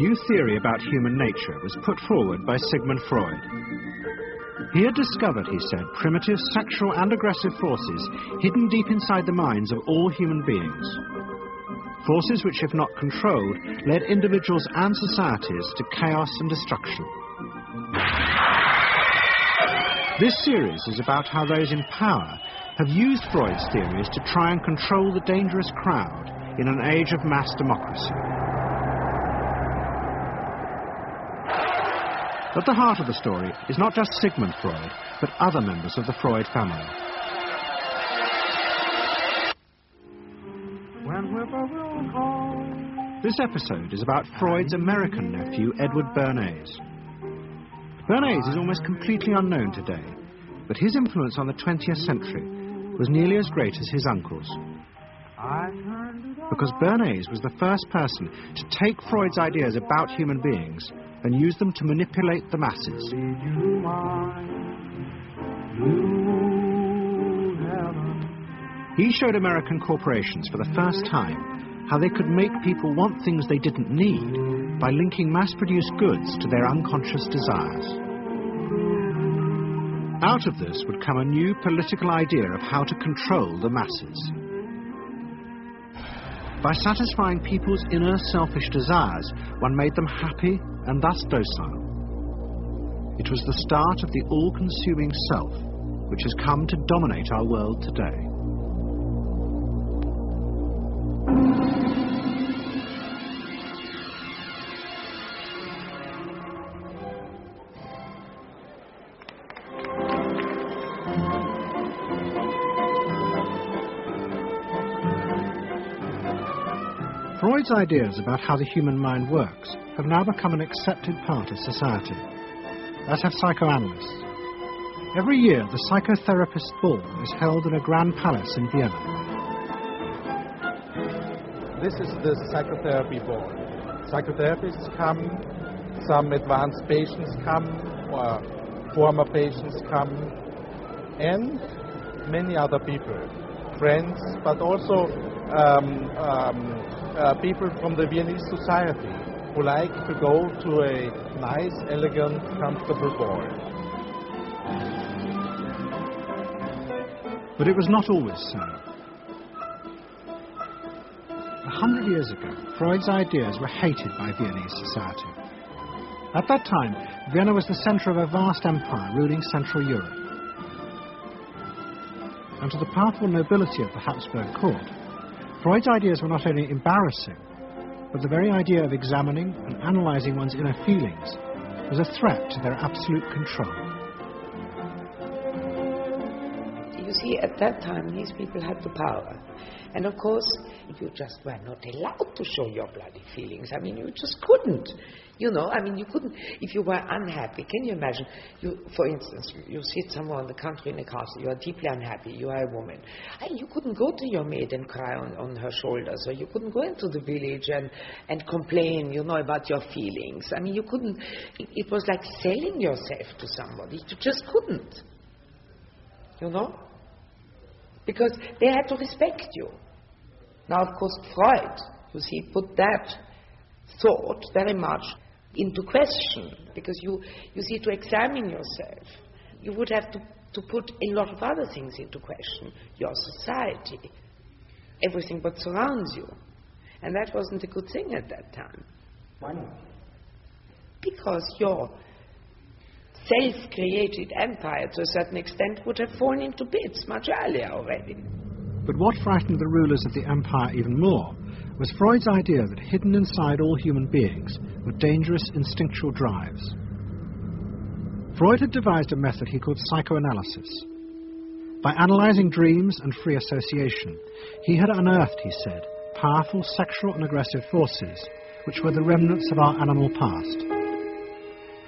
new theory about human nature was put forward by Sigmund Freud. He had discovered, he said, primitive sexual and aggressive forces hidden deep inside the minds of all human beings. Forces which, if not controlled, led individuals and societies to chaos and destruction. This series is about how those in power have used Freud's theories to try and control the dangerous crowd in an age of mass democracy. At the heart of the story is not just Sigmund Freud, but other members of the Freud family. This episode is about Freud's American nephew, Edward Bernays. Bernays is almost completely unknown today, but his influence on the 20th century was nearly as great as his uncle's. Because Bernays was the first person to take Freud's ideas about human beings and use them to manipulate the masses. He showed American corporations for the first time how they could make people want things they didn't need by linking mass-produced goods to their unconscious desires. Out of this would come a new political idea of how to control the masses. By satisfying people's inner selfish desires, one made them happy and thus docile. It was the start of the all-consuming self, which has come to dominate our world today. Freud's ideas about how the human mind works have now become an accepted part of society, as have psychoanalysts. Every year, the psychotherapist ball is held in a grand palace in Vienna. This is the psychotherapy ball. Psychotherapists come, some advanced patients come, or former patients come, and many other people, friends, but also people from the Viennese society who like to go to a nice, elegant, comfortable ball. But it was not always so. 100 years ago, Freud's ideas were hated by Viennese society. At that time, Vienna was the centre of a vast empire ruling Central Europe. And to the powerful nobility of the Habsburg court, Freud's ideas were not only embarrassing, but the very idea of examining and analysing one's inner feelings was a threat to their absolute control. You see, at that time, these people had the power. And of course, you just were not allowed to show your bloody feelings. I mean, you just couldn't. You know, I mean, you couldn't, if you were unhappy. Can you imagine, for instance, you sit somewhere in the country in a castle, you are deeply unhappy, you are a woman. And you couldn't go to your maid and cry on her shoulders, or you couldn't go into the village and complain, you know, about your feelings. I mean, you couldn't, it was like selling yourself to somebody. You just couldn't. You know? Because they had to respect you. Now, of course, Freud, you see, put that thought very much into question, because you see, to examine yourself, you would have to put a lot of other things into question. Your society, everything what surrounds you. And that wasn't a good thing at that time. Why not? Because your self-created empire, to a certain extent, would have fallen into bits much earlier already. But what frightened the rulers of the empire even more was Freud's idea that hidden inside all human beings were dangerous instinctual drives. Freud had devised a method he called psychoanalysis. By analysing dreams and free association, he had unearthed, he said, powerful sexual and aggressive forces, which were the remnants of our animal past.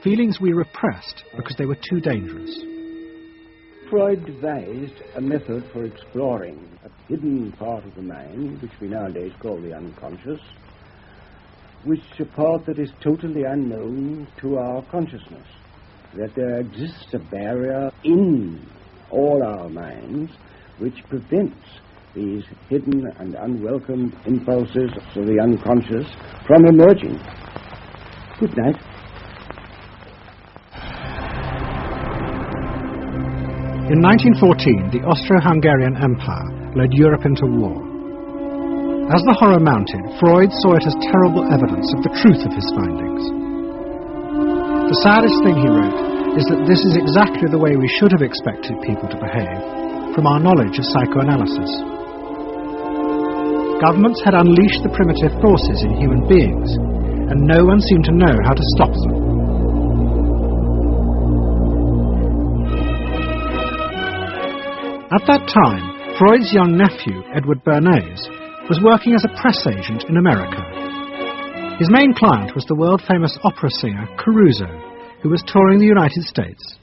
Feelings we repressed because they were too dangerous. Freud devised a method for exploring a hidden part of the mind, which we nowadays call the unconscious, which is a part that is totally unknown to our consciousness. That there exists a barrier in all our minds which prevents these hidden and unwelcome impulses of the unconscious from emerging. Good night. In 1914, the Austro-Hungarian Empire led Europe into war. As the horror mounted, Freud saw it as terrible evidence of the truth of his findings. The saddest thing, he wrote, is that this is exactly the way we should have expected people to behave, from our knowledge of psychoanalysis. Governments had unleashed the primitive forces in human beings, and no one seemed to know how to stop them. At that time, Freud's young nephew, Edward Bernays, was working as a press agent in America. His main client was the world-famous opera singer Caruso, who was touring the United States.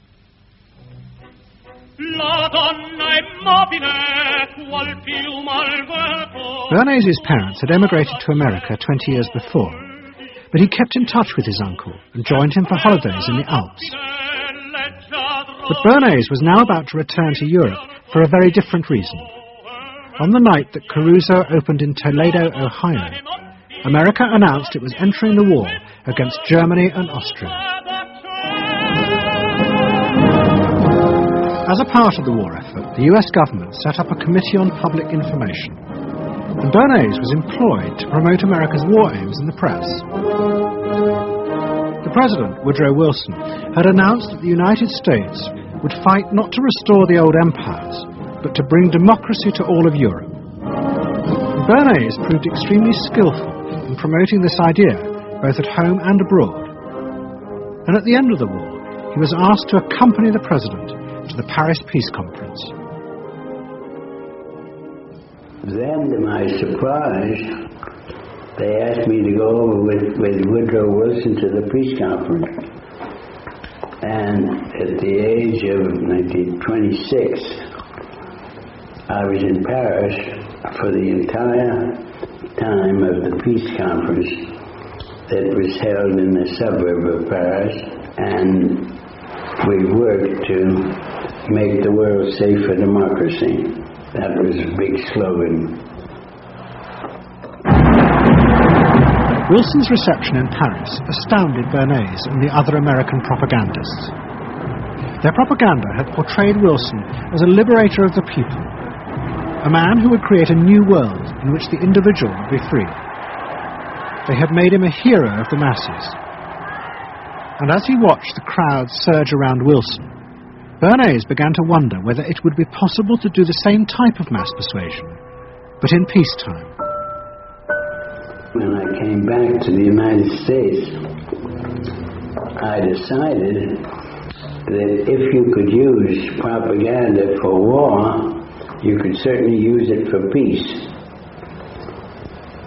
Bernays' parents had emigrated to America 20 years before, but he kept in touch with his uncle and joined him for holidays in the Alps. But Bernays was now about to return to Europe for a very different reason. On the night that Caruso opened in Toledo, Ohio, America announced it was entering the war against Germany and Austria. As a part of the war effort, the US government set up a Committee on Public Information, and Bernays was employed to promote America's war aims in the press. The President, Woodrow Wilson, had announced that the United States would fight not to restore the old empires, but to bring democracy to all of Europe. Bernays proved extremely skillful in promoting this idea, both at home and abroad. And at the end of the war, he was asked to accompany the President to the Paris Peace Conference. Then, to my surprise, they asked me to go over with Woodrow Wilson to the peace conference. And at the age of 26, I was in Paris for the entire time of the peace conference that was held in the suburb of Paris, and we worked to make the world safe for democracy. That was a big slogan. Wilson's reception in Paris astounded Bernays and the other American propagandists. Their propaganda had portrayed Wilson as a liberator of the people, a man who would create a new world in which the individual would be free. They had made him a hero of the masses. And as he watched the crowds surge around Wilson, Bernays began to wonder whether it would be possible to do the same type of mass persuasion, but in peacetime. When I came back to the United States, I decided that if you could use propaganda for war, you could certainly use it for peace.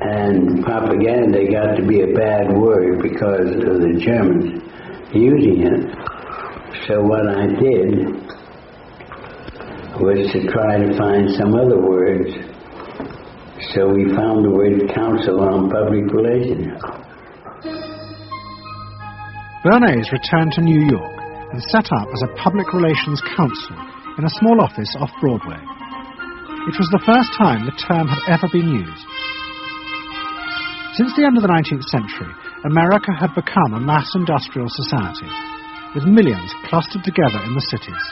And propaganda got to be a bad word because of the Germans using it. So what I did was to try to find some other words. So we found the word Council on Public Relations. Bernays returned to New York and set up as a public relations counsel in a small office off Broadway. It was the first time the term had ever been used. Since the end of the 19th century, America had become a mass industrial society, with millions clustered together in the cities.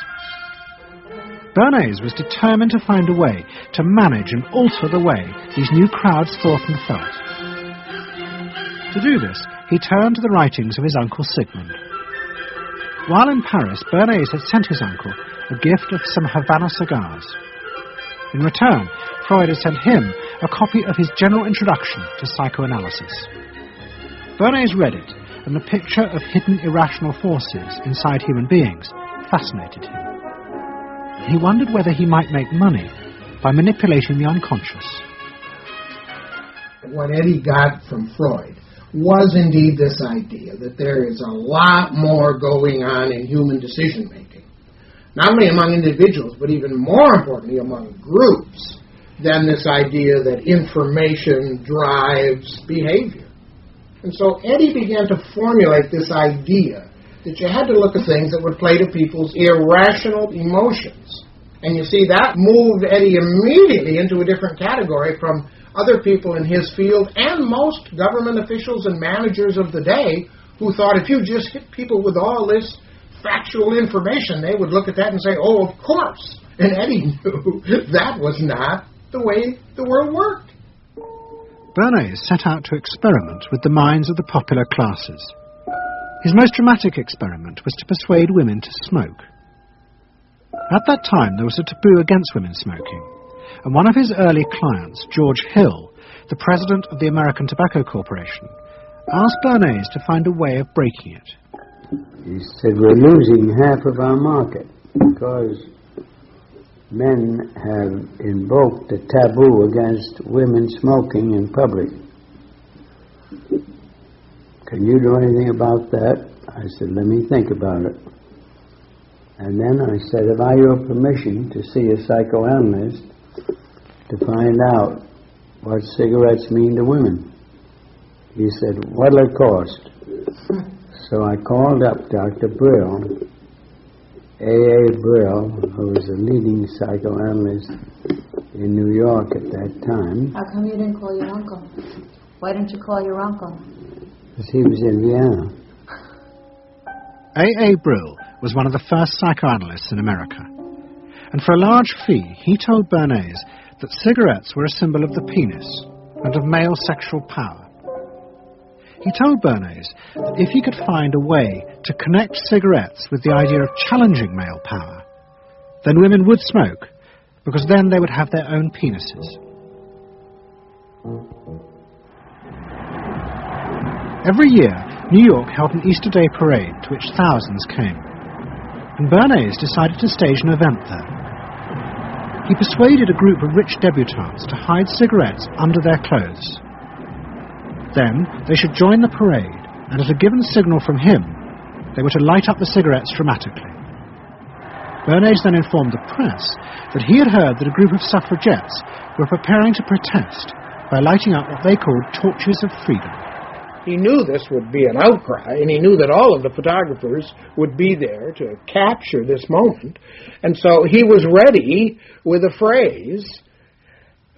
Bernays was determined to find a way to manage and alter the way these new crowds thought and felt. To do this, he turned to the writings of his uncle Sigmund. While in Paris, Bernays had sent his uncle a gift of some Havana cigars. In return, Freud had sent him a copy of his general introduction to psychoanalysis. Bernays read it, and the picture of hidden irrational forces inside human beings fascinated him. He wondered whether he might make money by manipulating the unconscious. What Eddie got from Freud was indeed this idea that there is a lot more going on in human decision-making, not only among individuals, but even more importantly among groups, than this idea that information drives behavior. And so Eddie began to formulate this idea that you had to look at things that would play to people's irrational emotions. And you see, that moved Eddie immediately into a different category from other people in his field and most government officials and managers of the day who thought if you just hit people with all this factual information, they would look at that and say, oh, of course. And Eddie knew that was not the way the world worked. Bernays set out to experiment with the minds of the popular classes. His most dramatic experiment was to persuade women to smoke. At that time, there was a taboo against women smoking, and one of his early clients, George Hill, the president of the American Tobacco Corporation, asked Bernays to find a way of breaking it. He said, we're losing half of our market because men have invoked a taboo against women smoking in public. Can you do anything about that? I said, let me think about it. And then I said, have I your permission to see a psychoanalyst to find out what cigarettes mean to women? He said, what'll it cost? So I called up Dr. Brill, A.A. Brill, who was a leading psychoanalyst in New York at that time. How come you didn't call your uncle? Why didn't you call your uncle? Because he was in Vienna. A.A. Brill was one of the first psychoanalysts in America, and for a large fee he told Bernays that cigarettes were a symbol of the penis and of male sexual power. He told Bernays that if he could find a way to connect cigarettes with the idea of challenging male power, then women would smoke, because then they would have their own penises. Every year, New York held an Easter Day parade to which thousands came, and Bernays decided to stage an event there. He persuaded a group of rich debutantes to hide cigarettes under their clothes. Then they should join the parade, and at a given signal from him, they were to light up the cigarettes dramatically. Bernays then informed the press that he had heard that a group of suffragettes were preparing to protest by lighting up what they called torches of freedom. He knew this would be an outcry, and he knew that all of the photographers would be there to capture this moment. And so he was ready with a phrase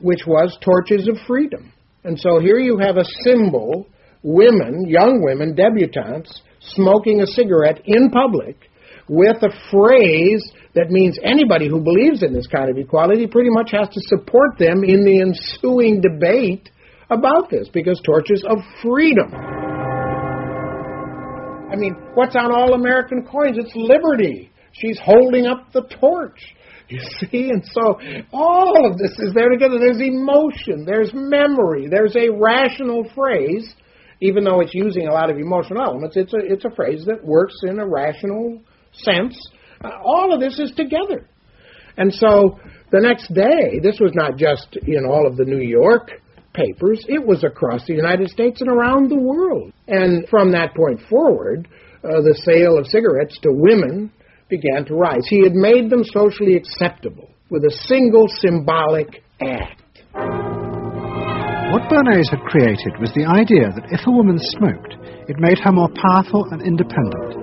which was torches of freedom. And so here you have a symbol, women, young women, debutantes, smoking a cigarette in public with a phrase that means anybody who believes in this kind of equality pretty much has to support them in the ensuing debate about this, because torches of freedom. I mean, what's on all American coins? It's liberty. She's holding up the torch. You see? And so all of this is there together. There's emotion. There's memory. There's a rational phrase, even though it's using a lot of emotional elements. It's a phrase that works in a rational sense. All of this is together. And so the next day, this was not just in all of the New York papers, it was across the United States and around the world. And from that point forward, the sale of cigarettes to women began to rise. He had made them socially acceptable with a single symbolic act. What Bernays had created was the idea that if a woman smoked, it made her more powerful and independent,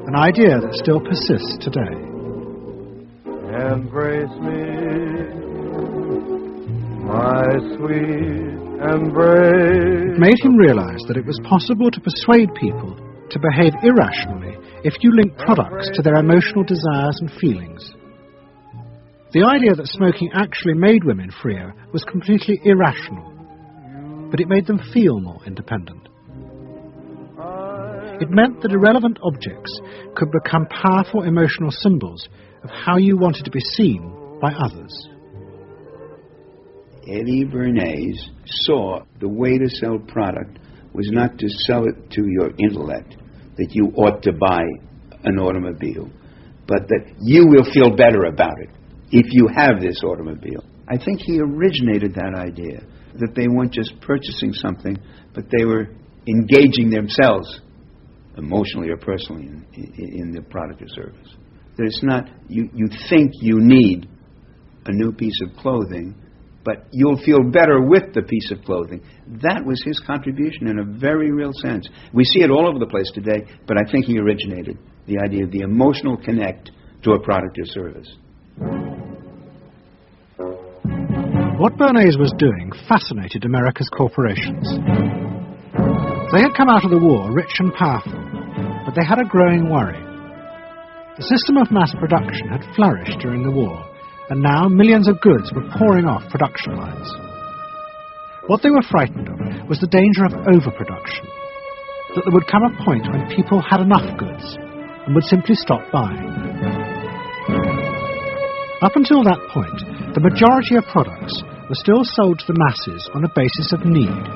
an idea that still persists today. Embrace me, my sweet embrace. It made him realize that it was possible to persuade people to behave irrationally if you link products to their emotional desires and feelings. The idea that smoking actually made women freer was completely irrational, but it made them feel more independent. It meant that irrelevant objects could become powerful emotional symbols of how you wanted to be seen by others. Eddie Bernays saw the way to sell product was not to sell it to your intellect, that you ought to buy an automobile, but that you will feel better about it if you have this automobile. I think he originated that idea, that they weren't just purchasing something, but they were engaging themselves emotionally or personally in the product or service. That it's not, you think you need a new piece of clothing, but you'll feel better with the piece of clothing. That was his contribution in a very real sense. We see it all over the place today, but I think he originated the idea of the emotional connect to a product or service. What Bernays was doing fascinated America's corporations. They had come out of the war rich and powerful, but they had a growing worry. The system of mass production had flourished during the war, and now millions of goods were pouring off production lines. What they were frightened of was the danger of overproduction, that there would come a point when people had enough goods and would simply stop buying. Up until that point, the majority of products were still sold to the masses on a basis of need.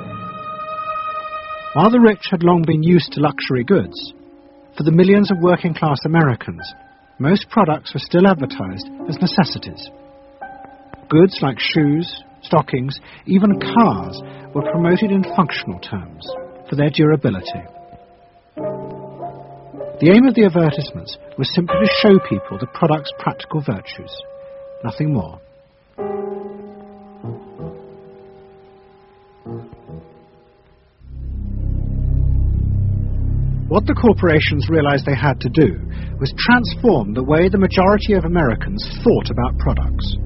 While the rich had long been used to luxury goods, for the millions of working-class Americans, most products were still advertised as necessities. Goods like shoes, stockings, even cars were promoted in functional terms for their durability. The aim of the advertisements was simply to show people the product's practical virtues, nothing more. What the corporations realized they had to do was transform the way the majority of Americans thought about products.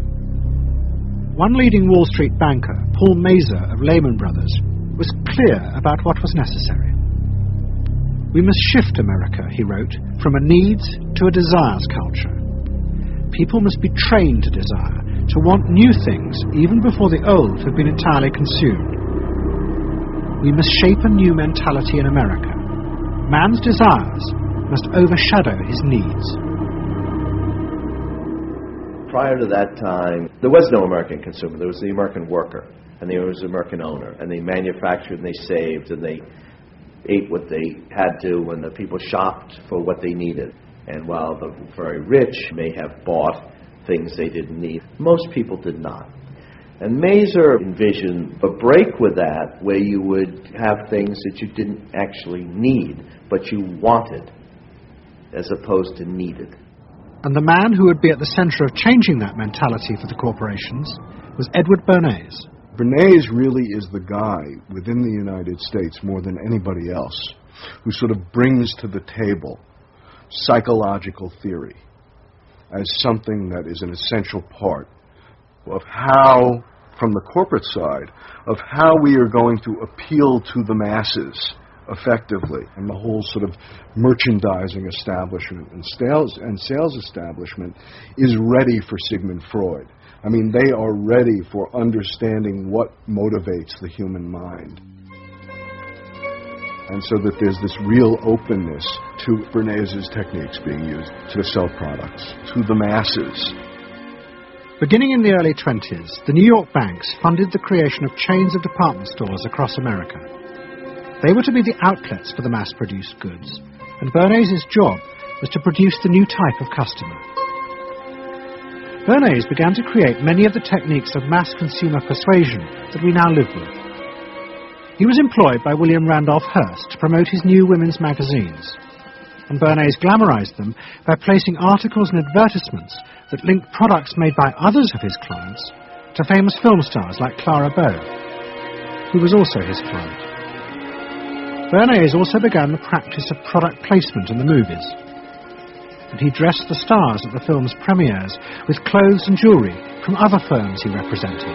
One leading Wall Street banker, Paul Mazur of Lehman Brothers, was clear about what was necessary. We must shift America, he wrote, from a needs to a desires culture. People must be trained to desire, to want new things even before the old have been entirely consumed. We must shape a new mentality in America. Man's desires must overshadow his needs. Prior to that time, there was no American consumer. There was the American worker, and there was the American owner, and they manufactured and they saved and they ate what they had to, and the people shopped for what they needed. And while the very rich may have bought things they didn't need, most people did not. And Mazur envisioned a break with that, where you would have things that you didn't actually need, but you wanted, as opposed to needed. And the man who would be at the center of changing that mentality for the corporations was Edward Bernays. Bernays really is the guy within the United States, more than anybody else, who sort of brings to the table psychological theory as something that is an essential part of how, from the corporate side, of how we are going to appeal to the masses effectively. And the whole sort of merchandising establishment and sales establishment is ready for Sigmund Freud. I mean, they are ready for understanding what motivates the human mind. And so that there's this real openness to Bernays' techniques being used to sell products to the masses. Beginning in the early 20s, the New York banks funded the creation of chains of department stores across America. They were to be the outlets for the mass-produced goods, and Bernays' job was to produce the new type of customer. Bernays began to create many of the techniques of mass consumer persuasion that we now live with. He was employed by William Randolph Hearst to promote his new women's magazines, and Bernays glamorized them by placing articles and advertisements that linked products made by others of his clients to famous film stars like Clara Bow, who was also his client. Bernays also began the practice of product placement in the movies, and he dressed the stars at the film's premieres with clothes and jewellery from other firms he represented.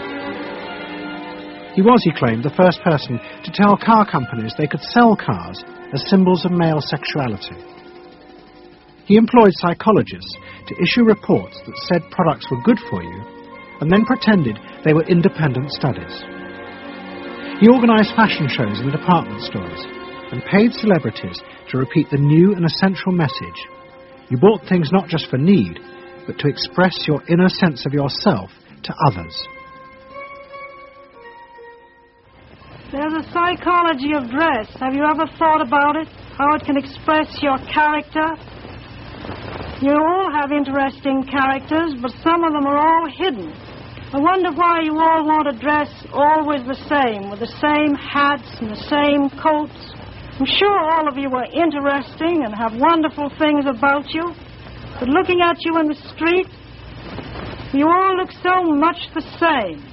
He was, he claimed, the first person to tell car companies they could sell cars as symbols of male sexuality. He employed psychologists to issue reports that said products were good for you, and then pretended they were independent studies. He organised fashion shows in the department stores, and paid celebrities to repeat the new and essential message. You bought things not just for need, but to express your inner sense of yourself to others. There's a psychology of dress. Have you ever thought about it? How it can express your character? You all have interesting characters, but some of them are all hidden. I wonder why you all want to dress always the same, with the same hats and the same coats. I'm sure all of you are interesting and have wonderful things about you, but looking at you in the street, you all look so much the same.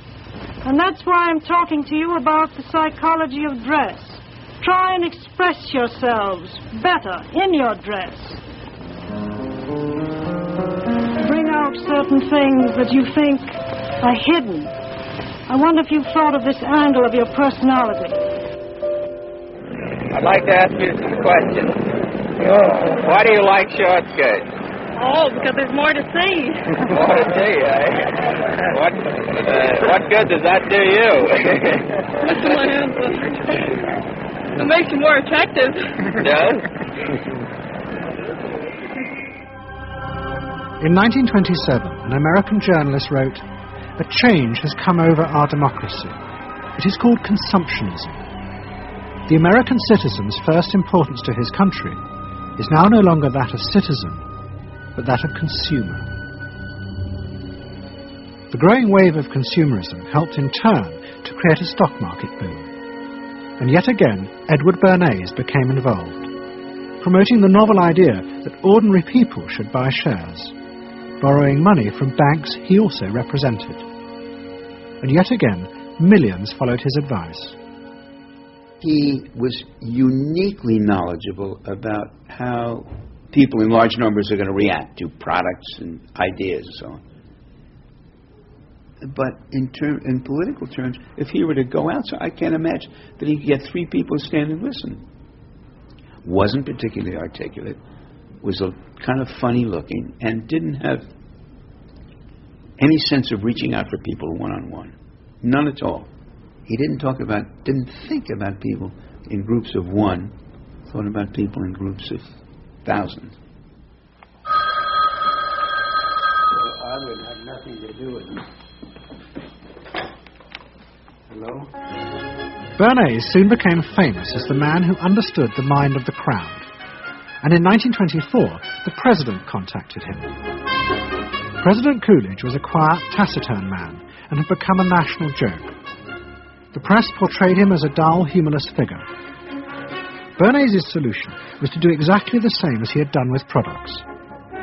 And that's why I'm talking to you about the psychology of dress. Try and express yourselves better in your dress. Bring out certain things that you think are hidden. I wonder if you've thought of this angle of your personality. I'd like to ask you some questions. Why do you like short skirts? Oh, because there's more to see. More to see, eh? What good does that do you? That's my answer. It makes you more attractive. Does? In 1927, an American journalist wrote, "A change has come over our democracy. It is called consumptionism. The American citizen's first importance to his country is now no longer that of citizen, but that of consumer." The growing wave of consumerism helped in turn to create a stock market boom. And yet again, Edward Bernays became involved, promoting the novel idea that ordinary people should buy shares, borrowing money from banks he also represented. And yet again, millions followed his advice. He was uniquely knowledgeable about how people in large numbers are going to react to products and ideas and so on. But in political terms, if he were to go outside, I can't imagine that he could get 3 people to stand and listen. Wasn't particularly articulate, was a kind of funny looking, and didn't have any sense of reaching out for people one-on-one. None at all. He didn't think about people in groups of one, thought about people in groups of thousands. So I would have nothing to do with it. Hello? Bernays soon became famous as the man who understood the mind of the crowd. And in 1924, the president contacted him. President Coolidge was a quiet, taciturn man and had become a national joke. The press portrayed him as a dull, humorless figure. Bernays' solution was to do exactly the same as he had done with products.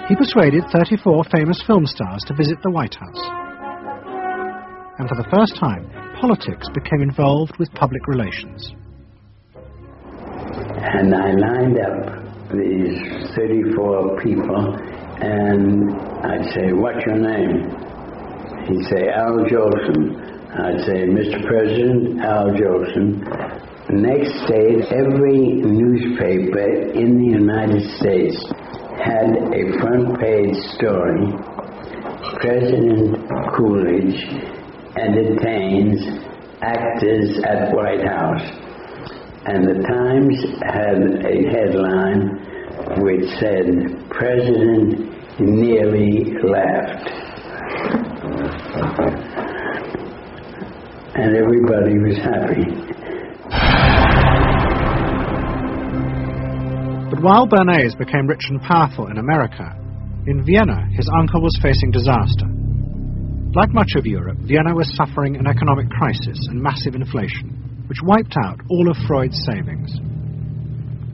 He persuaded 34 famous film stars to visit the White House. And for the first time, politics became involved with public relations. And I lined up these 34 people, and I'd say, "What's your name?" He'd say, "Al Jolson." I'd say, "Mr. President, Al Jolson." Next day, every newspaper in the United States had a front page story. President Coolidge entertains actors at White House. And the Times had a headline which said, "President nearly laughed." And everybody was happy. But while Bernays became rich and powerful in America, in Vienna his uncle was facing disaster. Like much of Europe, Vienna was suffering an economic crisis and massive inflation, which wiped out all of Freud's savings.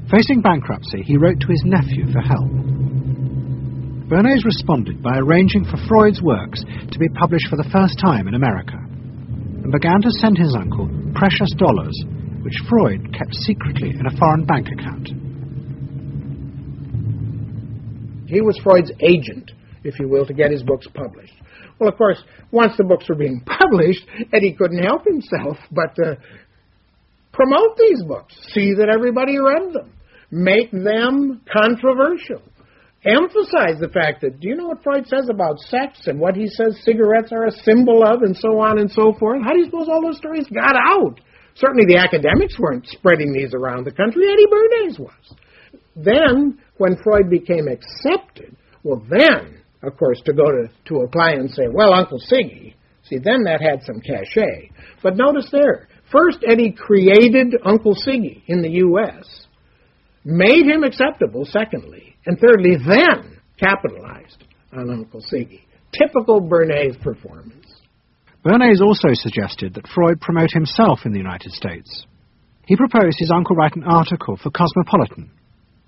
Facing bankruptcy, he wrote to his nephew for help. Bernays responded by arranging for Freud's works to be published for the first time in America, and began to send his uncle precious dollars, which Freud kept secretly in a foreign bank account. He was Freud's agent, if you will, to get his books published. Well, of course, once the books were being published, Eddie couldn't help himself but promote these books, see that everybody read them, make them controversial, emphasize the fact that, do you know what Freud says about sex and what he says cigarettes are a symbol of and so on and so forth? How do you suppose all those stories got out? Certainly the academics weren't spreading these around the country. Eddie Bernays was. Then, when Freud became accepted, well then, of course, to go to a client and say, "Well, Uncle Siggy," see, then that had some cachet. But notice there, first Eddie created Uncle Siggy in the U.S., made him acceptable, secondly, and thirdly, then capitalized on Uncle Siggy. Typical Bernays performance. Bernays also suggested that Freud promote himself in the United States. He proposed his uncle write an article for Cosmopolitan,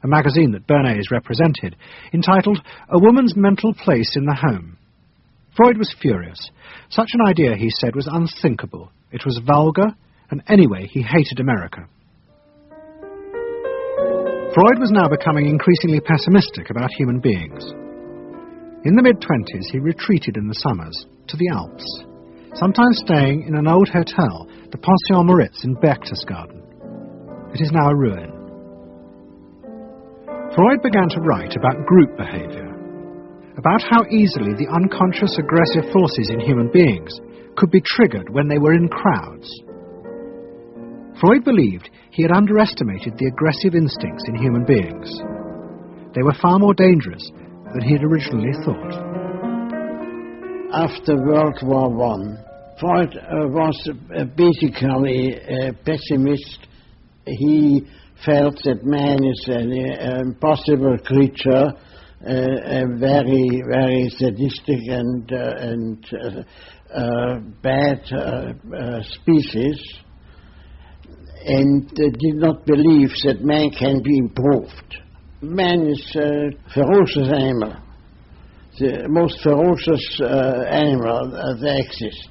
a magazine that Bernays represented, entitled "A Woman's Mental Place in the Home." Freud was furious. Such an idea, he said, was unthinkable. It was vulgar, and anyway, he hated America. Freud was now becoming increasingly pessimistic about human beings. In the mid-20s, he retreated in the summers to the Alps, sometimes staying in an old hotel, the Pension Moritz in Berchtesgaden. It is now a ruin. Freud began to write about group behavior, about how easily the unconscious aggressive forces in human beings could be triggered when they were in crowds. Freud believed he had underestimated the aggressive instincts in human beings. They were far more dangerous than he had originally thought. After World War I, Freud was basically a pessimist. He felt that man is an impossible creature, a very, very sadistic and bad species, and did not believe that man can be improved. Man is a ferocious animal, the most ferocious animal that exists.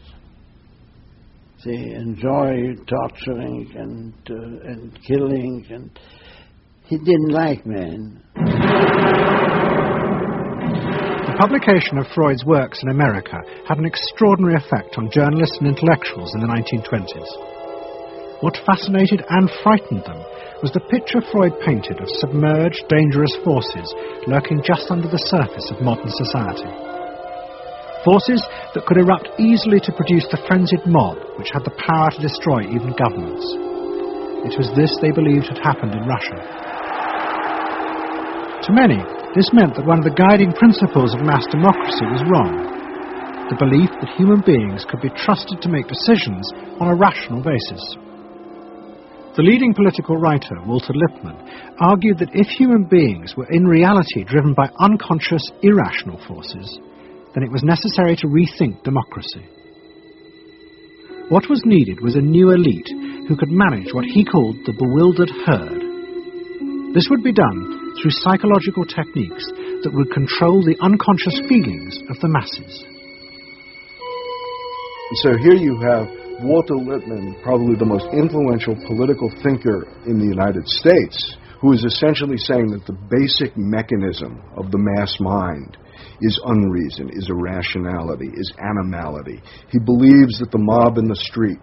They enjoy torturing and killing, and he didn't like man. The publication of Freud's works in America had an extraordinary effect on journalists and intellectuals in the 1920s. What fascinated and frightened them was the picture Freud painted of submerged, dangerous forces lurking just under the surface of modern society. Forces that could erupt easily to produce the frenzied mob which had the power to destroy even governments. It was this they believed had happened in Russia. To many, this meant that one of the guiding principles of mass democracy was wrong. The belief that human beings could be trusted to make decisions on a rational basis. The leading political writer, Walter Lippmann, argued that if human beings were in reality driven by unconscious, irrational forces, then it was necessary to rethink democracy. What was needed was a new elite who could manage what he called the bewildered herd. This would be done through psychological techniques that would control the unconscious feelings of the masses. So here you have Walter Lippmann, probably the most influential political thinker in the United States, who is essentially saying that the basic mechanism of the mass mind is unreason, is irrationality, is animality. He believes that the mob in the street,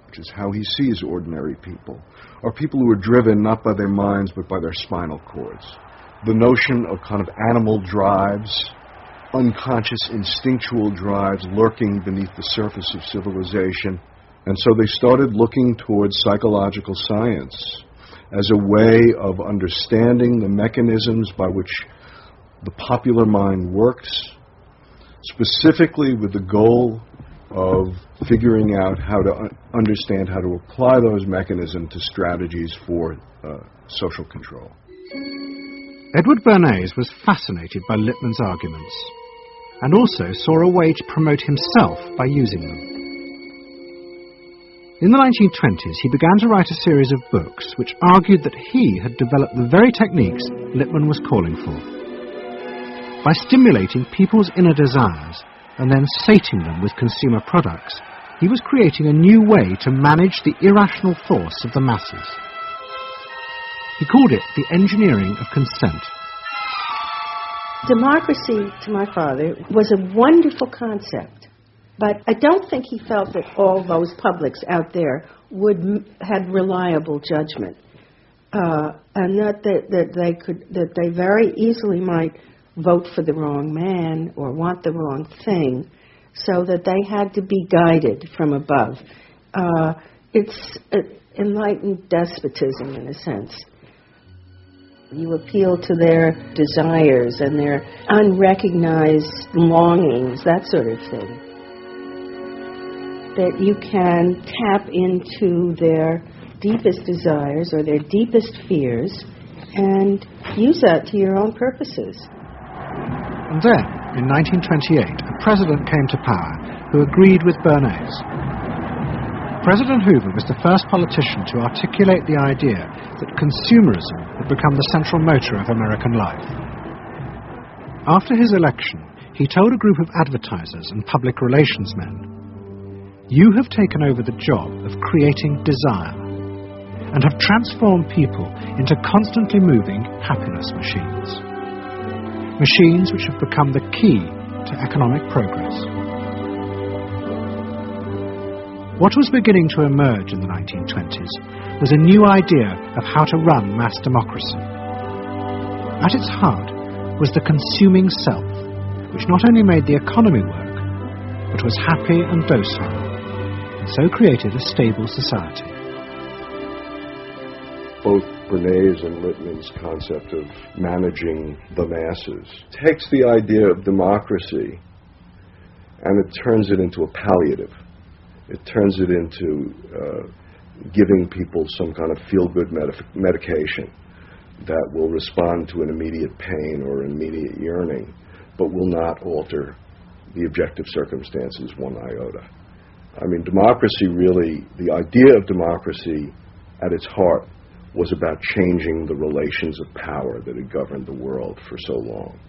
which is how he sees ordinary people, are people who are driven not by their minds but by their spinal cords. The notion of kind of animal drives, unconscious instinctual drives lurking beneath the surface of civilization. And so they started looking towards psychological science as a way of understanding the mechanisms by which the popular mind works, specifically with the goal of figuring out how to understand how to apply those mechanisms to strategies for social control. Edward Bernays was fascinated by Lippmann's arguments and also saw a way to promote himself by using them. In the 1920s, he began to write a series of books which argued that he had developed the very techniques Lippmann was calling for. By stimulating people's inner desires and then sating them with consumer products, he was creating a new way to manage the irrational force of the masses. He called it the engineering of consent. Democracy, to my father, was a wonderful concept, but I don't think he felt that all those publics out there had reliable judgment, and that they very easily might vote for the wrong man or want the wrong thing, so that they had to be guided from above. It's enlightened despotism in a sense. You appeal to their desires and their unrecognized longings, that sort of thing. That you can tap into their deepest desires or their deepest fears and use that to your own purposes. And then, in 1928, a president came to power who agreed with Bernays. President Hoover was the first politician to articulate the idea that consumerism had become the central motor of American life. After his election, he told a group of advertisers and public relations men, "You have taken over the job of creating desire and have transformed people into constantly moving happiness machines. Machines which have become the key to economic progress." What was beginning to emerge in the 1920s was a new idea of how to run mass democracy. At its heart was the consuming self, which not only made the economy work, but was happy and docile, and so created a stable society. Both Bernays and Littman's concept of managing the masses takes the idea of democracy and it turns it into a palliative. It turns it into giving people some kind of feel-good medication that will respond to an immediate pain or immediate yearning, but will not alter the objective circumstances one iota. I mean, democracy really, the idea of democracy at its heart was about changing the relations of power that had governed the world for so long.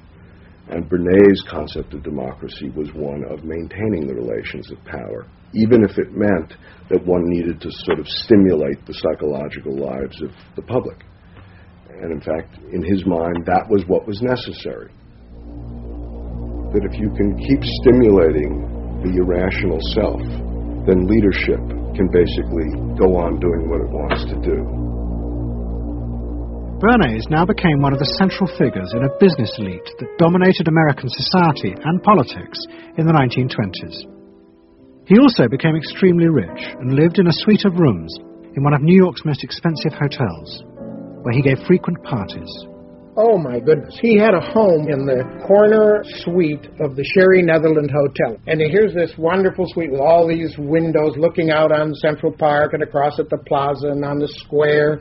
And Bernays' concept of democracy was one of maintaining the relations of power, even if it meant that one needed to sort of stimulate the psychological lives of the public. And in fact, in his mind, that was what was necessary. That if you can keep stimulating the irrational self, then leadership can basically go on doing what it wants to do. Bernays now became one of the central figures in a business elite that dominated American society and politics in the 1920s. He also became extremely rich and lived in a suite of rooms in one of New York's most expensive hotels, where he gave frequent parties. Oh my goodness. He had a home in the corner suite of the Sherry Netherland Hotel. And here's this wonderful suite with all these windows looking out on Central Park and across at the plaza and on the square.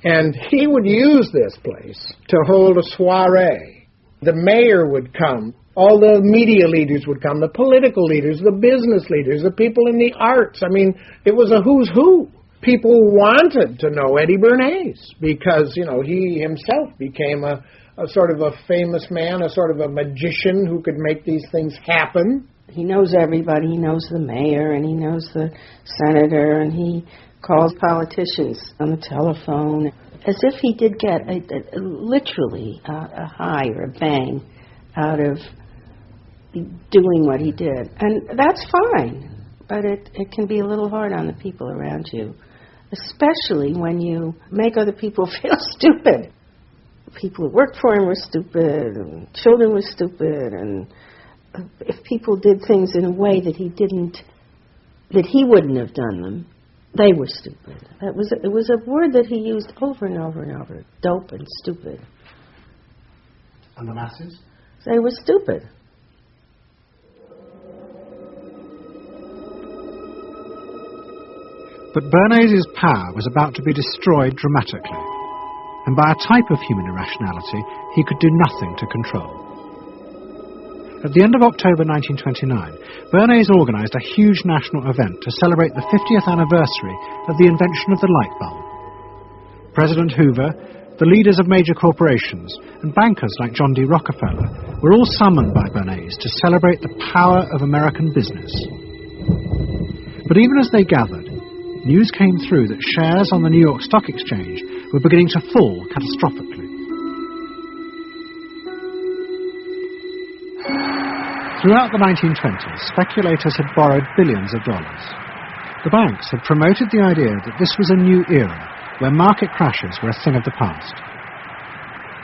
And he would use this place to hold a soiree. The mayor would come. All the media leaders would come. The political leaders, the business leaders, the people in the arts. I mean, it was a who's who. People wanted to know Eddie Bernays because, you know, he himself became a sort of a famous man, a sort of a magician who could make these things happen. He knows everybody. He knows the mayor and he knows the senator and he calls politicians on the telephone as if he did get literally a high or a bang out of doing what he did. And that's fine, but it can be a little hard on the people around you, especially when you make other people feel stupid. People who worked for him were stupid, and children were stupid, and if people did things in a way that he wouldn't have done them, they were stupid. It was a word that he used over and over and over, dope and stupid. And the masses? They were stupid. But Bernays' power was about to be destroyed dramatically, and by a type of human irrationality he could do nothing to control. At the end of October 1929, Bernays organised a huge national event to celebrate the 50th anniversary of the invention of the light bulb. President Hoover, the leaders of major corporations, and bankers like John D. Rockefeller were all summoned by Bernays to celebrate the power of American business. But even as they gathered, news came through that shares on the New York Stock Exchange were beginning to fall catastrophically. Throughout the 1920s, speculators had borrowed billions of dollars. The banks had promoted the idea that this was a new era where market crashes were a thing of the past.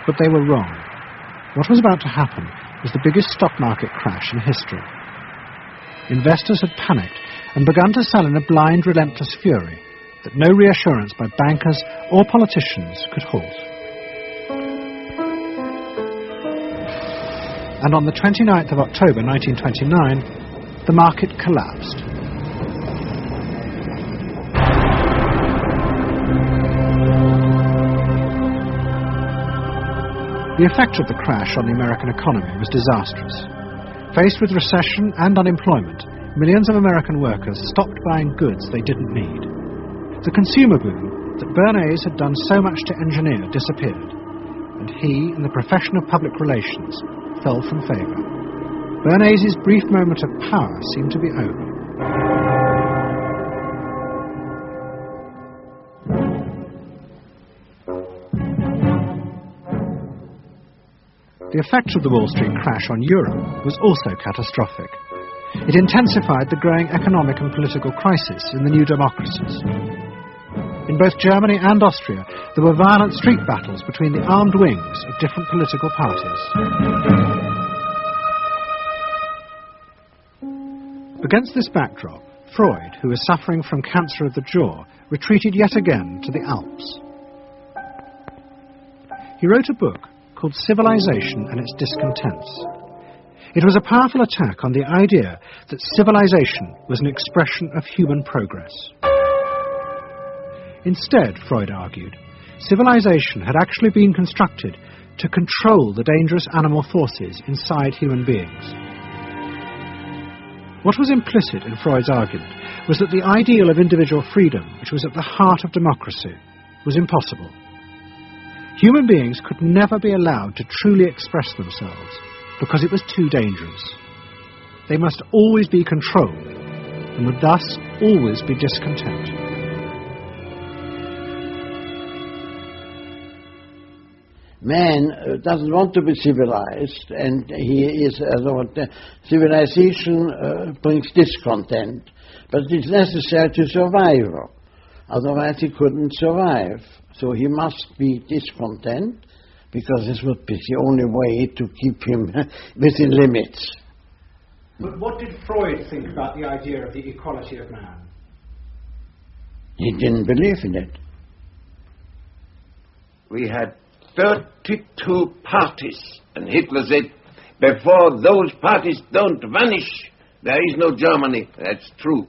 But they were wrong. What was about to happen was the biggest stock market crash in history. Investors had panicked and begun to sell in a blind, relentless fury that no reassurance by bankers or politicians could halt. And on the 29th of October 1929, the market collapsed. The effect of the crash on the American economy was disastrous. Faced with recession and unemployment, millions of American workers stopped buying goods they didn't need. The consumer boom that Bernays had done so much to engineer disappeared, and he and the profession of public relations fell from favour. Bernays' brief moment of power seemed to be over. The effect of the Wall Street crash on Europe was also catastrophic. It intensified the growing economic and political crisis in the new democracies. In both Germany and Austria, there were violent street battles between the armed wings of different political parties. Against this backdrop, Freud, who was suffering from cancer of the jaw, retreated yet again to the Alps. He wrote a book called Civilization and Its Discontents. It was a powerful attack on the idea that civilization was an expression of human progress. Instead, Freud argued, civilization had actually been constructed to control the dangerous animal forces inside human beings. What was implicit in Freud's argument was that the ideal of individual freedom, which was at the heart of democracy, was impossible. Human beings could never be allowed to truly express themselves because it was too dangerous. They must always be controlled and would thus always be discontent. Man doesn't want to be civilized, and civilization brings discontent, but it's necessary to survive. Otherwise he couldn't survive. So he must be discontent, because this would be the only way to keep him within limits. But what did Freud think about the idea of the equality of man? He didn't believe in it. We had 32 parties, and Hitler said, before those parties don't vanish, there is no Germany. That's true.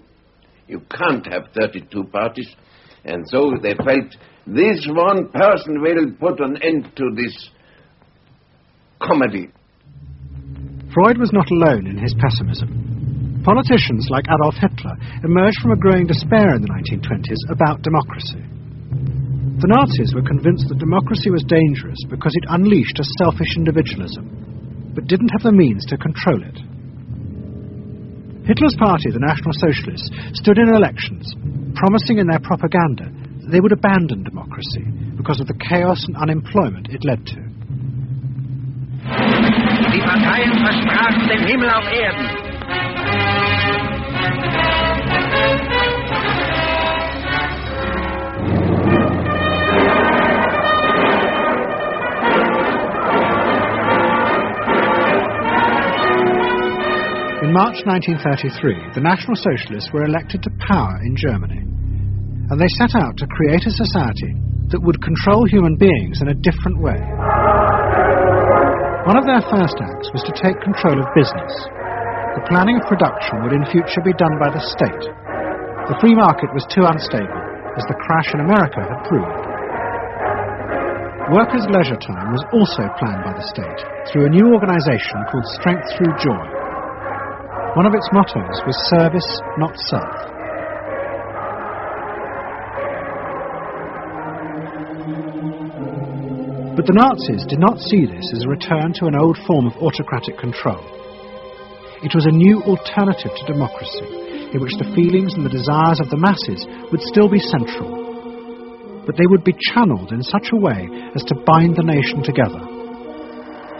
You can't have 32 parties. And so they felt, this one person will put an end to this comedy. Freud was not alone in his pessimism. Politicians like Adolf Hitler emerged from a growing despair in the 1920s about democracy. The Nazis were convinced that democracy was dangerous because it unleashed a selfish individualism, but didn't have the means to control it. Hitler's party, the National Socialists, stood in elections, promising in their propaganda that they would abandon democracy because of the chaos and unemployment it led to. Die Parteien versprachen den Himmel auf Erden. In March 1933, the National Socialists were elected to power in Germany, and they set out to create a society that would control human beings in a different way. One of their first acts was to take control of business. The planning of production would in future be done by the state. The free market was too unstable, as the crash in America had proved. Workers' leisure time was also planned by the state through a new organization called Strength Through Joy. One of its mottos was service, not self. But the Nazis did not see this as a return to an old form of autocratic control. It was a new alternative to democracy, in which the feelings and the desires of the masses would still be central, but they would be channeled in such a way as to bind the nation together.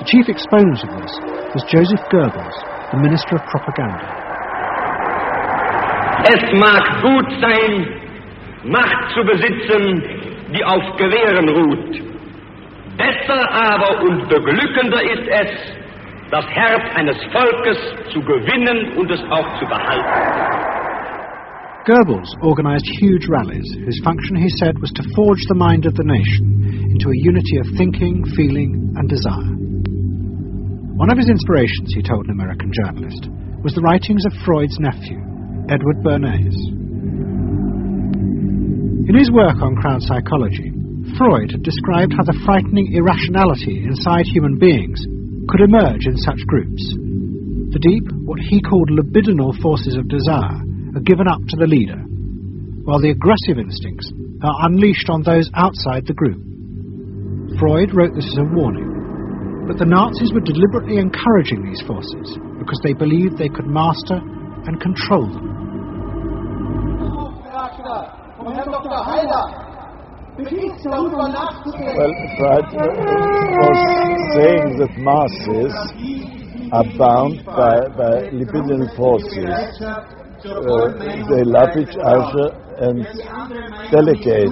The chief exponent of this was Joseph Goebbels, the Minister of Propaganda. Es mag gut sein, Macht zu besitzen, die auf Gewehren ruht. Besser aber und beglückender ist es, das Herz eines Volkes zu gewinnen und es auch zu behalten. Goebbels organized huge rallies, whose function, he said, was to forge the mind of the nation into a unity of thinking, feeling, and desire. One of his inspirations, he told an American journalist, was the writings of Freud's nephew, Edward Bernays. In his work on crowd psychology, Freud had described how the frightening irrationality inside human beings could emerge in such groups. The deep, what he called libidinal forces of desire, are given up to the leader, while the aggressive instincts are unleashed on those outside the group. Freud wrote this as a warning, but the Nazis were deliberately encouraging these forces because they believed they could master and control them. Well, Freud was saying that masses are bound by libidinal forces, they love each other and delegate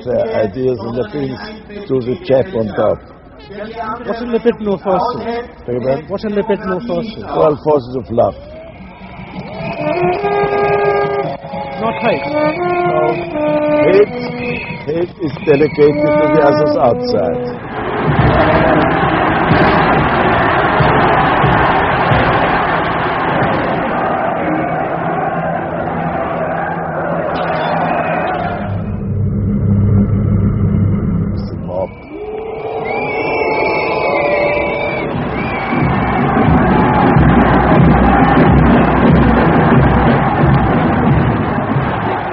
their ideas and their feelings to the chap on top. What are libidinal forces? What are libidinal forces? Well, forces of love. Not hate. Hate is delegated to the others outside.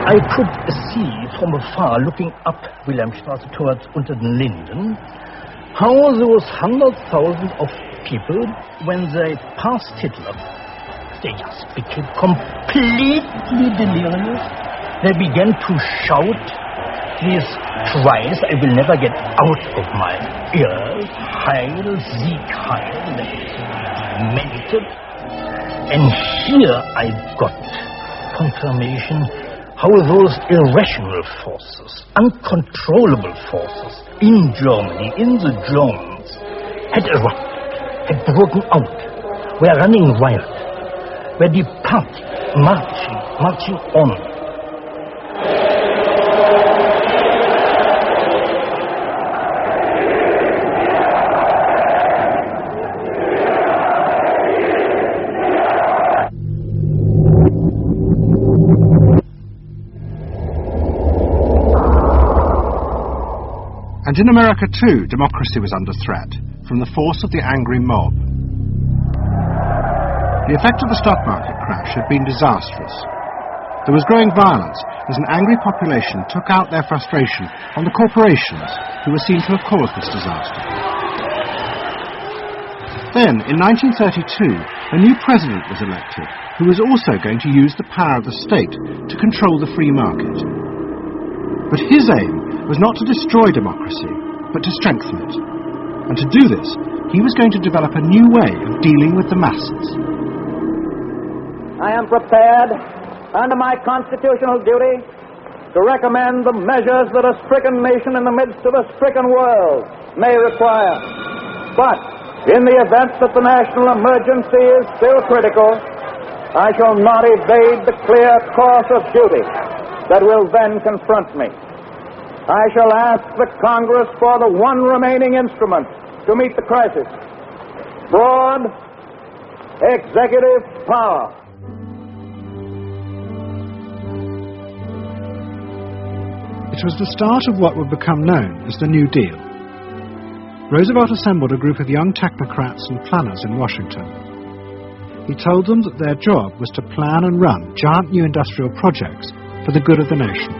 I could see from afar, looking up Wilhelmstraße towards unter den Linden, how those 100,000 of people, when they passed Hitler, they just became completely delirious. They began to shout these cries I will never get out of my ears. Heil, Sieg, Heil, that is demented. And here I got confirmation how those irrational forces, uncontrollable forces in Germany, in the Germans, had erupted, had broken out, were running wild, were departing, marching on. And in America too, democracy was under threat from the force of the angry mob. The effect of the stock market crash had been disastrous. There was growing violence as an angry population took out their frustration on the corporations who were seen to have caused this disaster. Then, in 1932, a new president was elected who was also going to use the power of the state to control the free market. But his aim was not to destroy democracy, but to strengthen it. And to do this, he was going to develop a new way of dealing with the masses. I am prepared, under my constitutional duty, to recommend the measures that a stricken nation in the midst of a stricken world may require. But, in the event that the national emergency is still critical, I shall not evade the clear course of duty that will then confront me. I shall ask the Congress for the one remaining instrument to meet the crisis: broad executive power. It was the start of what would become known as the New Deal. Roosevelt assembled a group of young technocrats and planners in Washington. He told them that their job was to plan and run giant new industrial projects for the good of the nation.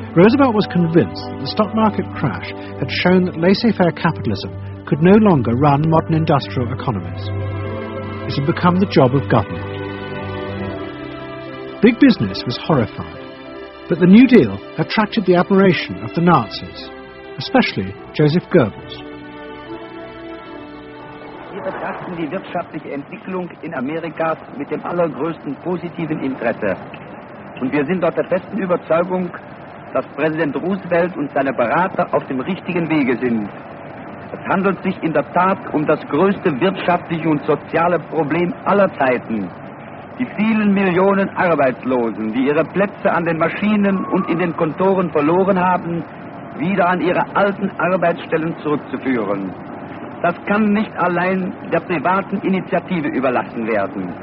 Roosevelt was convinced that the stock market crash had shown that laissez-faire capitalism could no longer run modern industrial economies. It had become the job of government. Big business was horrified, but the New Deal attracted the admiration of the Nazis, especially Joseph Goebbels. Wir betrachten die wirtschaftliche Entwicklung in Amerika mit dem allergrößten positiven Interesse. Und wir sind dort der festen Überzeugung, dass Präsident Roosevelt und seine Berater auf dem richtigen Wege sind. Es handelt sich in der Tat um das größte wirtschaftliche und soziale Problem aller Zeiten. Die vielen Millionen Arbeitslosen, die ihre Plätze an den Maschinen und in den Kontoren verloren haben, wieder an ihre alten Arbeitsstellen zurückzuführen. Das kann nicht allein der privaten Initiative überlassen werden.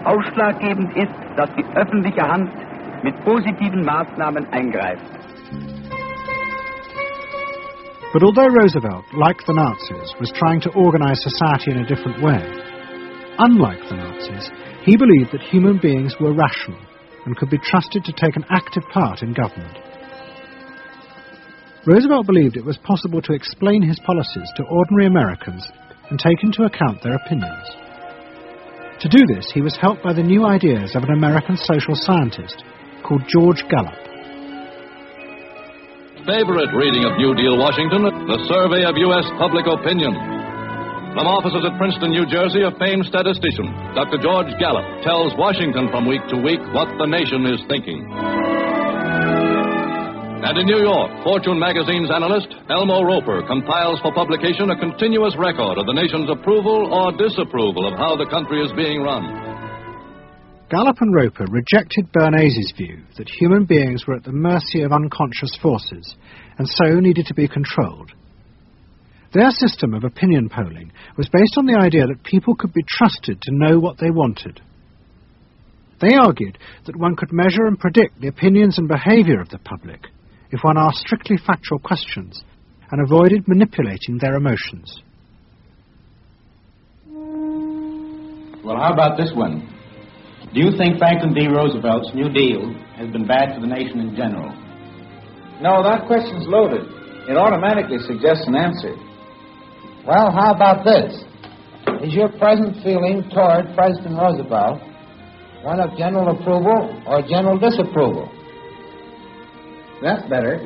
Ausschlaggebend ist, dass die öffentliche Hand mit positiven Maßnahmen eingreift. But although Roosevelt, like the Nazis, was trying to organize society in a different way, unlike the Nazis, he believed that human beings were rational and could be trusted to take an active part in government. Roosevelt believed it was possible to explain his policies to ordinary Americans and take into account their opinions. To do this, he was helped by the new ideas of an American social scientist called George Gallup. Favorite reading of New Deal Washington, the survey of U.S. public opinion. From offices at Princeton, New Jersey, a famed statistician, Dr. George Gallup, tells Washington from week to week what the nation is thinking. And in New York, Fortune magazine's analyst, Elmo Roper, compiles for publication a continuous record of the nation's approval or disapproval of how the country is being run. Gallup and Roper rejected Bernays' view that human beings were at the mercy of unconscious forces and so needed to be controlled. Their system of opinion polling was based on the idea that people could be trusted to know what they wanted. They argued that one could measure and predict the opinions and behaviour of the public if one asked strictly factual questions and avoided manipulating their emotions. Well, how about this one? Do you think Franklin D. Roosevelt's New Deal has been bad for the nation in general? No, that question's loaded. It automatically suggests an answer. Well, how about this? Is your present feeling toward President Roosevelt one of general approval or general disapproval? That's better.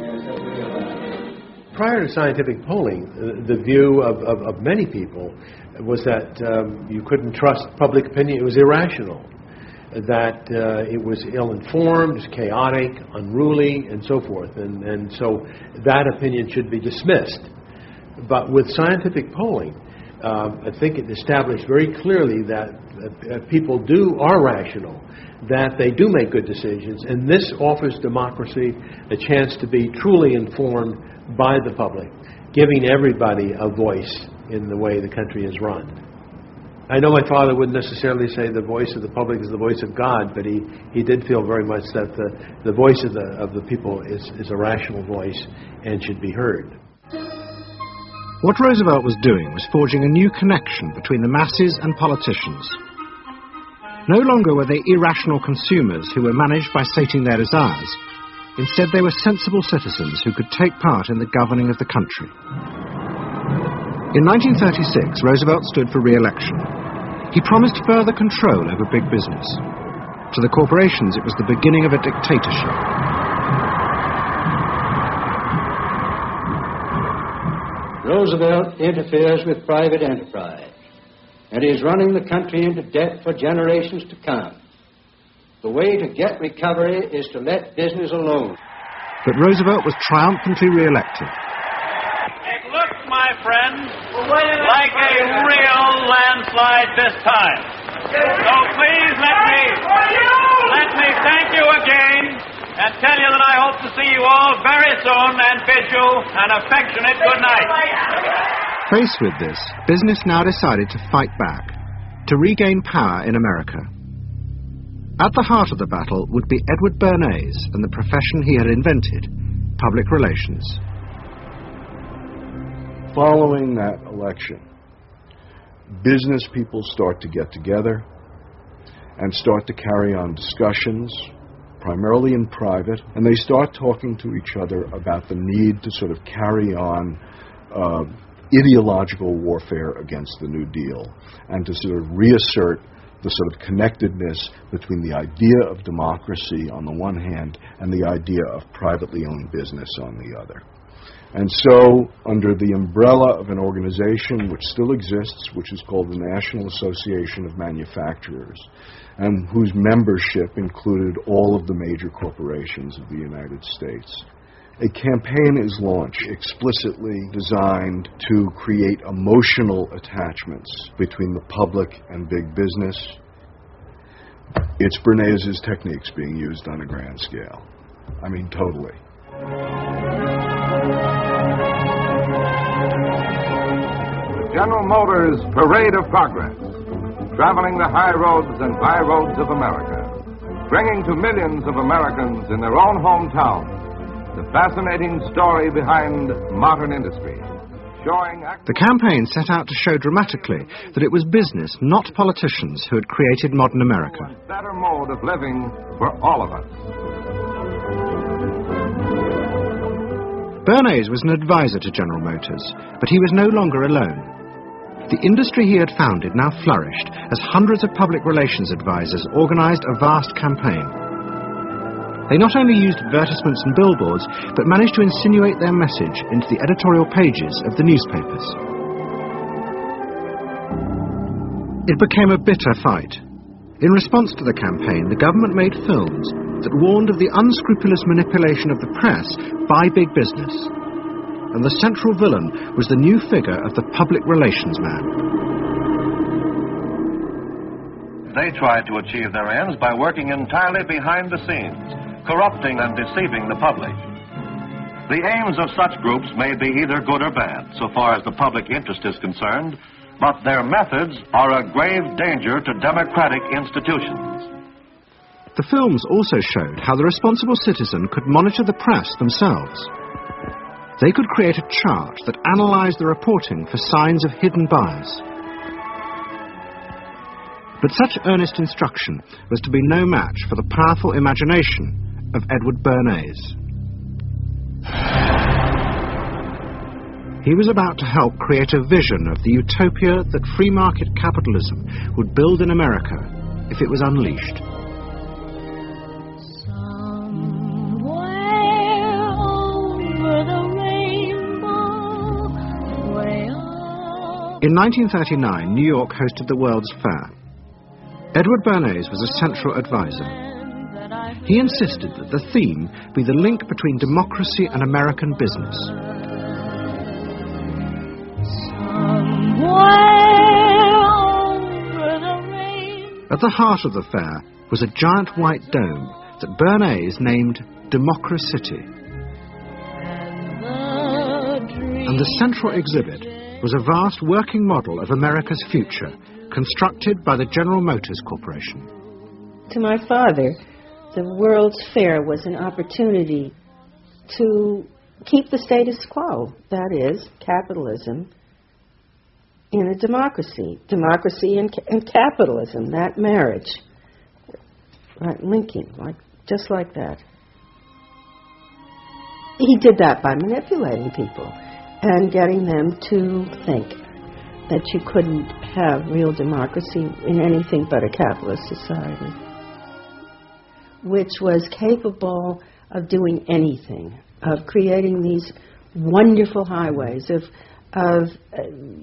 Prior to scientific polling, the view of many people was that you couldn't trust public opinion. It was irrational, that it was ill-informed, chaotic, unruly, and so forth. And so that opinion should be dismissed. But with scientific polling, I think it established very clearly that people are rational, that they do make good decisions, and this offers democracy a chance to be truly informed by the public, giving everybody a voice in the way the country is run. I know my father wouldn't necessarily say the voice of the public is the voice of God, but he did feel very much that the voice of the people is a rational voice and should be heard. What Roosevelt was doing was forging a new connection between the masses and politicians. No longer were they irrational consumers who were managed by sating their desires. Instead, they were sensible citizens who could take part in the governing of the country. In 1936, Roosevelt stood for re-election. He promised further control over big business. To the corporations, it was the beginning of a dictatorship. Roosevelt interferes with private enterprise, and is running the country into debt for generations to come. The way to get recovery is to let business alone. But Roosevelt was triumphantly re-elected. It looks, my friends, like a real landslide this time. So please let me thank you again and tell you that I hope to see you all very soon and bid you an affectionate good night. Faced with this, business now decided to fight back, to regain power in America. At the heart of the battle would be Edward Bernays and the profession he had invented, public relations. Following that election, business people start to get together and start to carry on discussions, primarily in private, and they start talking to each other about the need to sort of carry on ideological warfare against the New Deal and to sort of reassert the sort of connectedness between the idea of democracy on the one hand and the idea of privately owned business on the other. And so, under the umbrella of an organization which still exists, which is called the National Association of Manufacturers, and whose membership included all of the major corporations of the United States, a campaign is launched explicitly designed to create emotional attachments between the public and big business. It's Bernays' techniques being used on a grand scale. I mean, totally. General Motors Parade of Progress, traveling the high roads and byroads of America, bringing to millions of Americans in their own hometowns the fascinating story behind modern industry, showing... The campaign set out to show dramatically that it was business, not politicians, who had created modern America. A better mode of living for all of us. Bernays was an advisor to General Motors, but he was no longer alone. The industry he had founded now flourished as hundreds of public relations advisors organized a vast campaign. They not only used advertisements and billboards, but managed to insinuate their message into the editorial pages of the newspapers. It became a bitter fight. In response to the campaign, the government made films that warned of the unscrupulous manipulation of the press by big business. And the central villain was the new figure of the public relations man. They tried to achieve their ends by working entirely behind the scenes, corrupting and deceiving the public. The aims of such groups may be either good or bad, so far as the public interest is concerned, but their methods are a grave danger to democratic institutions. The films also showed how the responsible citizen could monitor the press themselves. They could create a chart that analysed the reporting for signs of hidden bias. But such earnest instruction was to be no match for the powerful imagination of Edward Bernays. He was about to help create a vision of the utopia that free market capitalism would build in America if it was unleashed. In 1939, New York hosted the World's Fair. Edward Bernays was a central advisor. He insisted that the theme be the link between democracy and American business. At the heart of the fair was a giant white dome that Bernays named Democracity. And the central exhibit was a vast working model of America's future, constructed by the General Motors Corporation. To my father, the World's Fair was an opportunity to keep the status quo, that is, capitalism, in a democracy. Democracy and capitalism, that marriage, right, linking, just like that. He did that by manipulating people and getting them to think that you couldn't have real democracy in anything but a capitalist society, which was capable of doing anything, of creating these wonderful highways, of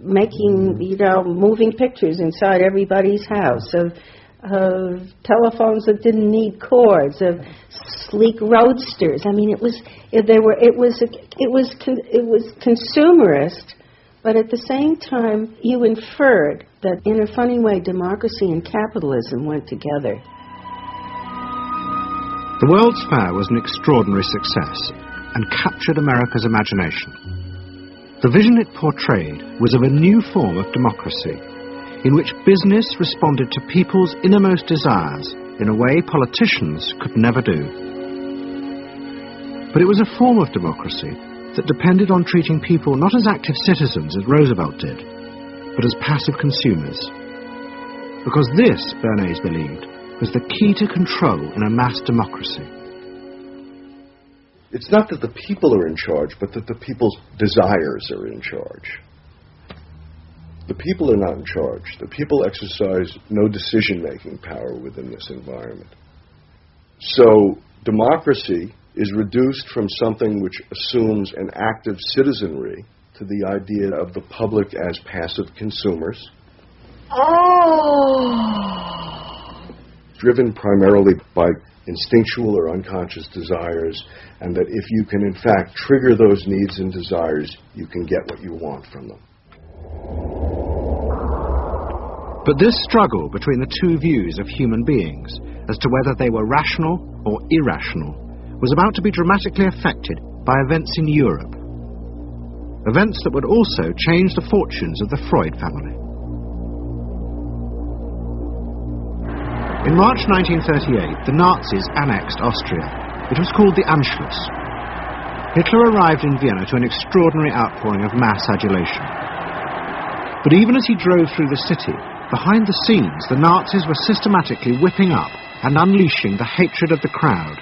making, moving pictures inside everybody's house, of telephones that didn't need cords, of sleek roadsters. I mean, it was consumerist, but at the same time, you inferred that in a funny way, democracy and capitalism went together. The World's Fair was an extraordinary success and captured America's imagination. The vision it portrayed was of a new form of democracy, in which business responded to people's innermost desires in a way politicians could never do. But it was a form of democracy that depended on treating people not as active citizens as Roosevelt did, but as passive consumers. Because this, Bernays believed, was the key to control in a mass democracy. It's not that the people are in charge, but that the people's desires are in charge. The people are not in charge. The people exercise no decision-making power within this environment. So democracy is reduced from something which assumes an active citizenry to the idea of the public as passive consumers. Driven primarily by instinctual or unconscious desires, and that if you can in fact trigger those needs and desires, you can get what you want from them. But this struggle between the two views of human beings as to whether they were rational or irrational was about to be dramatically affected by events in Europe. Events that would also change the fortunes of the Freud family. In March 1938, the Nazis annexed Austria. It was called the Anschluss. Hitler arrived in Vienna to an extraordinary outpouring of mass adulation. But even as he drove through the city, behind the scenes, the Nazis were systematically whipping up and unleashing the hatred of the crowd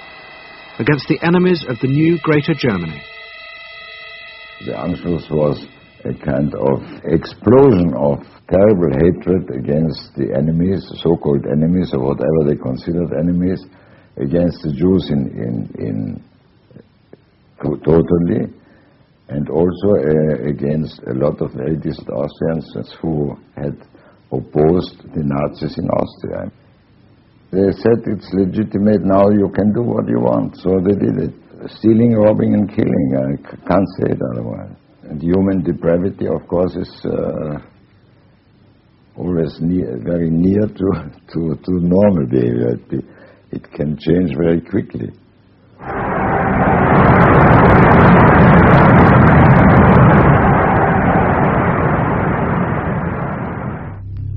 against the enemies of the new Greater Germany. The Anschluss was a kind of explosion of terrible hatred against the enemies, so-called enemies, or whatever they considered enemies, against the Jews totally, and also against a lot of very decent Austrians who had opposed the Nazis in Austria. They said it's legitimate now, you can do what you want, so they did it. Stealing, robbing and killing, I can't say it otherwise. And human depravity, of course, is always very near to normal behavior. It can change very quickly.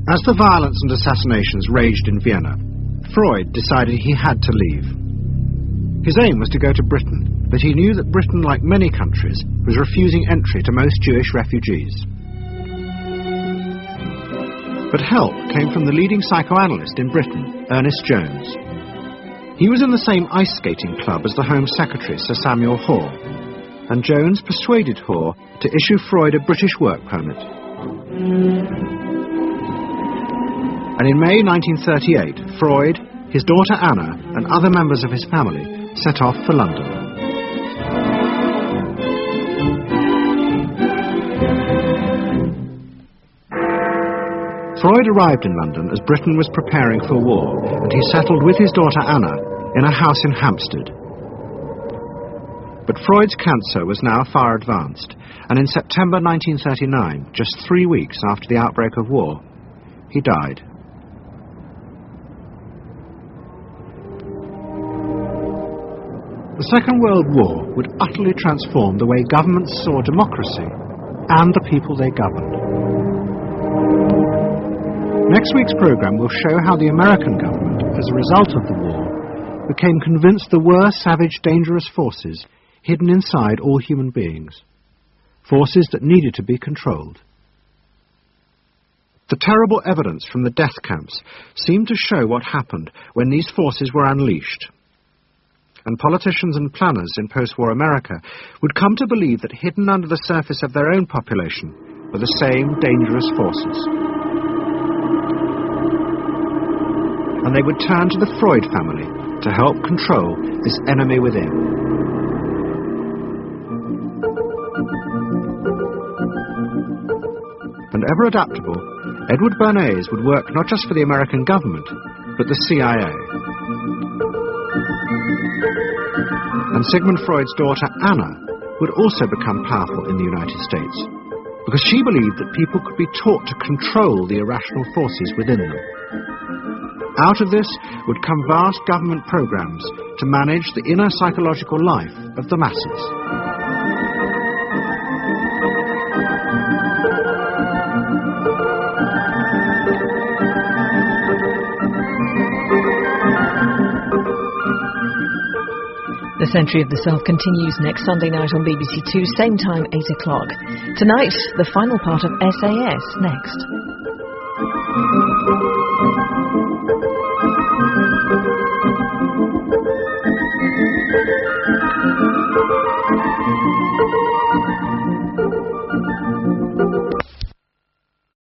As the violence and assassinations raged in Vienna, Freud decided he had to leave. His aim was to go to Britain, but he knew that Britain, like many countries, was refusing entry to most Jewish refugees. But help came from the leading psychoanalyst in Britain, Ernest Jones. He was in the same ice skating club as the Home Secretary, Sir Samuel Hoare, and Jones persuaded Hoare to issue Freud a British work permit. And in May 1938, Freud, his daughter Anna, and other members of his family set off for London. Freud arrived in London as Britain was preparing for war, and he settled with his daughter Anna in a house in Hampstead. But Freud's cancer was now far advanced, and in September 1939, just 3 weeks after the outbreak of war, he died. The Second World War would utterly transform the way governments saw democracy and the people they governed. Next week's programme will show how the American government, as a result of the war, became convinced there were savage, dangerous forces hidden inside all human beings, forces that needed to be controlled. The terrible evidence from the death camps seemed to show what happened when these forces were unleashed. And politicians and planners in post-war America would come to believe that hidden under the surface of their own population were the same dangerous forces. And they would turn to the Freud family to help control this enemy within. And ever adaptable, Edward Bernays would work not just for the American government, but the CIA. And Sigmund Freud's daughter Anna would also become powerful in the United States, because she believed that people could be taught to control the irrational forces within them. Out of this would come vast government programs to manage the inner psychological life of the masses. The Century of the Self continues next Sunday night on BBC Two, same time, 8 o'clock. Tonight, the final part of SAS next.